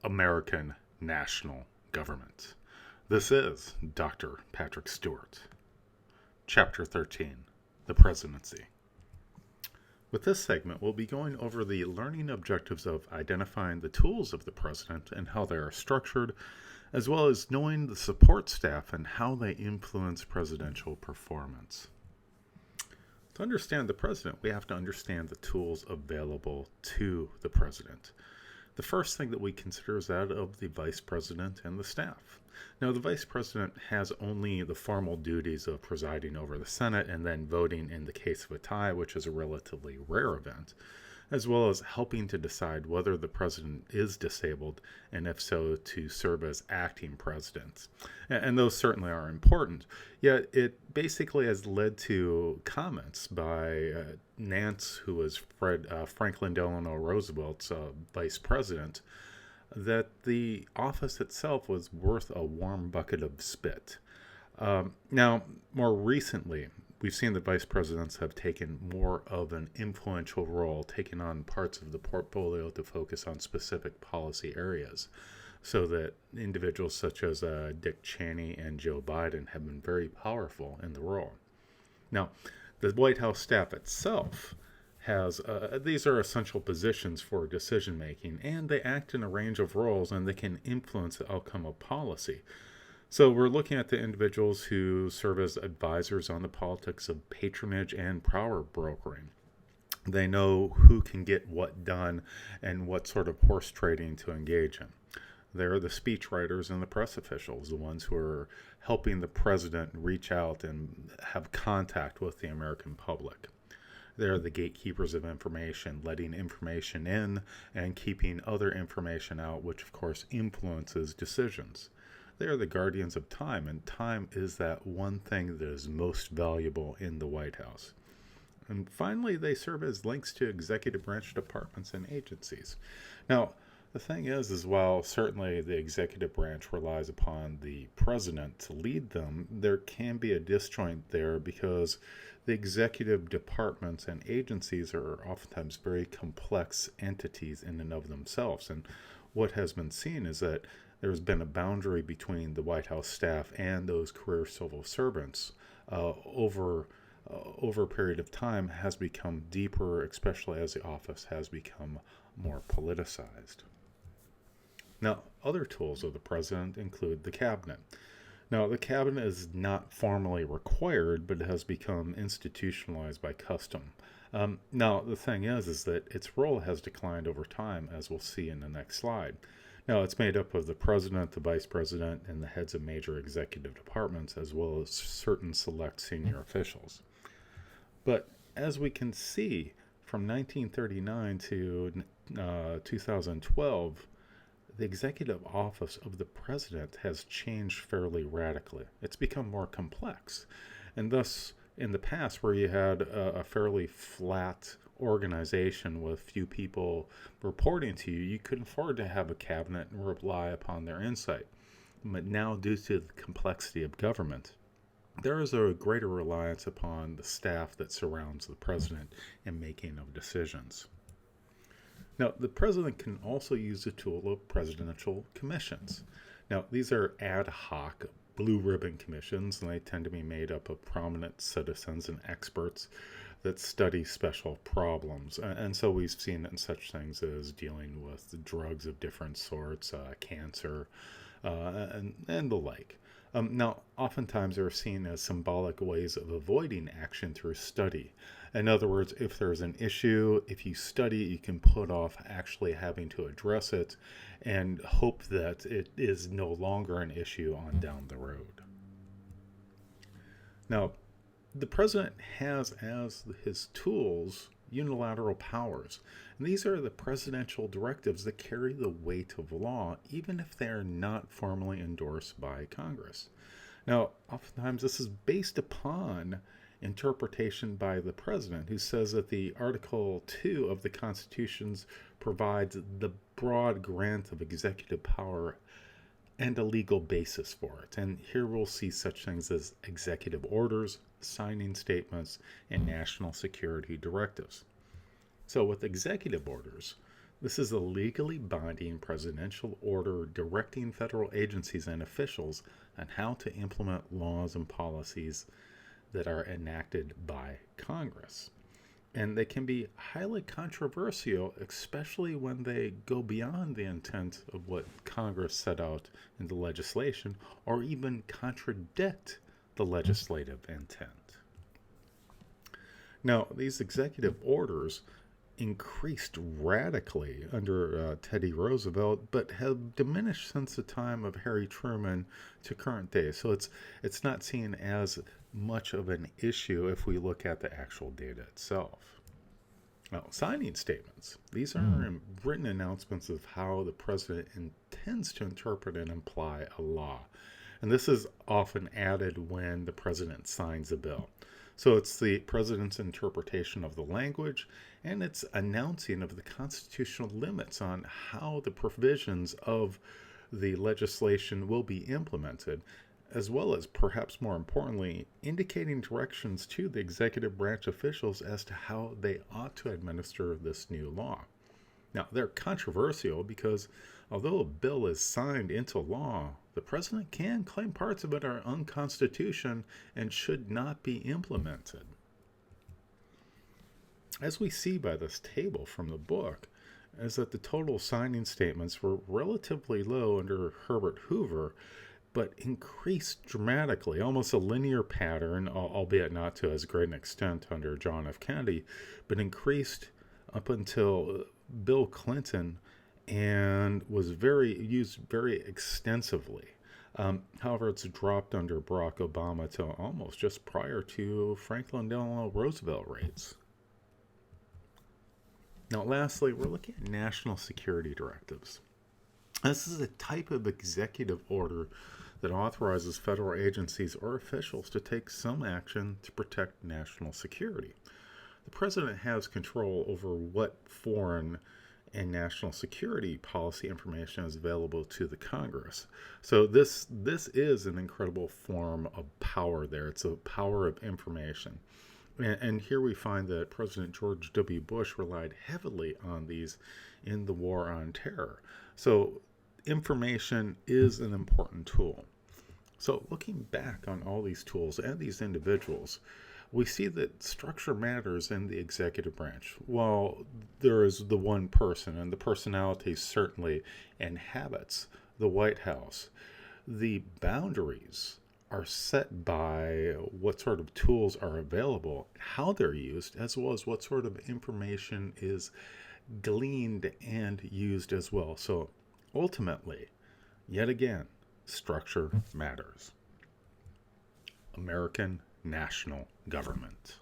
American national government. This is Dr. Patrick Stewart. Chapter 13, The Presidency. With this segment, we'll be going over the learning objectives of identifying the tools of the president and how they are structured, as well as knowing the support staff and how they influence presidential performance. To understand the president, we have to understand the tools available to the president. The first thing that we consider is that of the vice president and the staff. Now, the vice president has only the formal duties of presiding over the Senate and then voting in the case of a tie, which is a relatively rare event, as well as helping to decide whether the president is disabled, and if so, to serve as acting president. And those certainly are important, yet it basically has led to comments by Nance, who was Franklin Delano Roosevelt's vice president, that the office itself was worth a warm bucket of spit. Now, more recently, we've seen that vice presidents have taken more of an influential role, taking on parts of the portfolio to focus on specific policy areas, so that individuals such as Dick Cheney and Joe Biden have been very powerful in the role. Now, the White House staff itself has, these are essential positions for decision making, and they act in a range of roles, and they can influence the outcome of policy. So we're looking at the individuals who serve as advisors on the politics of patronage and power brokering. They know who can get what done and what sort of horse trading to engage in. They're the speechwriters and the press officials, the ones who are helping the president reach out and have contact with the American public. They're the gatekeepers of information, letting information in and keeping other information out, which of course influences decisions. They are the guardians of time, and time is that one thing that is most valuable in the White House. And finally, they serve as links to executive branch departments and agencies. Now, the thing is while certainly the executive branch relies upon the president to lead them, there can be a disjoint there because the executive departments and agencies are oftentimes very complex entities in and of themselves. And what has been seen is that there's been a boundary between the White House staff and those career civil servants over a period of time has become deeper, especially as the office has become more politicized. Now, other tools of the president include the cabinet. Now, the cabinet is not formally required, but it has become institutionalized by custom. Now, the thing is that its role has declined over time, as we'll see in the next slide. Now, it's made up of the president, the vice president, and the heads of major executive departments, as well as certain select senior officials. But as we can see, from 1939 to 2012, the executive office of the president has changed fairly radically. It's become more complex. And thus, in the past, where you had a fairly flat organization with few people reporting to you, you could afford to have a cabinet and rely upon their insight. But now, due to the complexity of government, there is a greater reliance upon the staff that surrounds the president in making of decisions. Now, the president can also use the tool of presidential commissions. Now, these are ad hoc, blue ribbon commissions, and they tend to be made up of prominent citizens and experts that study special problems. And so we've seen it in such things as dealing with drugs of different sorts, cancer, and the like. Now, oftentimes they're seen as symbolic ways of avoiding action through study. In other words, if there's an issue, if you study, you can put off actually having to address it and hope that it is no longer an issue on down the road. Now, the president has as his tools unilateral powers. And these are the presidential directives that carry the weight of law, even if they are not formally endorsed by Congress. Now, oftentimes this is based upon interpretation by the president, who says that the Article 2 of the Constitution provides the broad grant of executive power and a legal basis for it. And here we'll see such things as executive orders, signing statements, and national security directives. So with executive orders, This is a legally binding presidential order directing federal agencies and officials on how to implement laws and policies that are enacted by Congress. And they can be highly controversial, especially when they go beyond the intent of what Congress set out in the legislation or even contradict the legislative intent. Now, these executive orders increased radically under Teddy Roosevelt, but have diminished since the time of Harry Truman to current day. So it's not seen as much of an issue if we look at the actual data itself. Now, signing statements. These are written announcements of how the president intends to interpret and apply a law. And this is often added when the president signs a bill. So it's the president's interpretation of the language and its announcing of the constitutional limits on how the provisions of the legislation will be implemented, as well as, perhaps more importantly, indicating directions to the executive branch officials as to how they ought to administer this new law. Now, they're controversial because although a bill is signed into law, the president can claim parts of it are unconstitutional and should not be implemented. As we see by this table from the book, is that the total signing statements were relatively low under Herbert Hoover, but increased dramatically, almost a linear pattern, albeit not to as great an extent under John F. Kennedy, but increased up until Bill Clinton and was used very extensively. However, it's dropped under Barack Obama to almost just prior to Franklin Delano Roosevelt rates. Now, lastly, we're looking at national security directives. This is a type of executive order that authorizes federal agencies or officials to take some action to protect national security. The president has control over what foreign and national security policy information is available to the Congress. So this is an incredible form of power there. It's a power of information. And here we find that President George W. Bush relied heavily on these in the war on terror. So information is an important tool. So looking back on all these tools and these individuals, we see that structure matters in the executive branch. While there is the one person, and the personality certainly inhabits the White House, the boundaries are set by what sort of tools are available, how they're used, as well as what sort of information is gleaned and used as well. So ultimately, yet again, structure matters. American national government.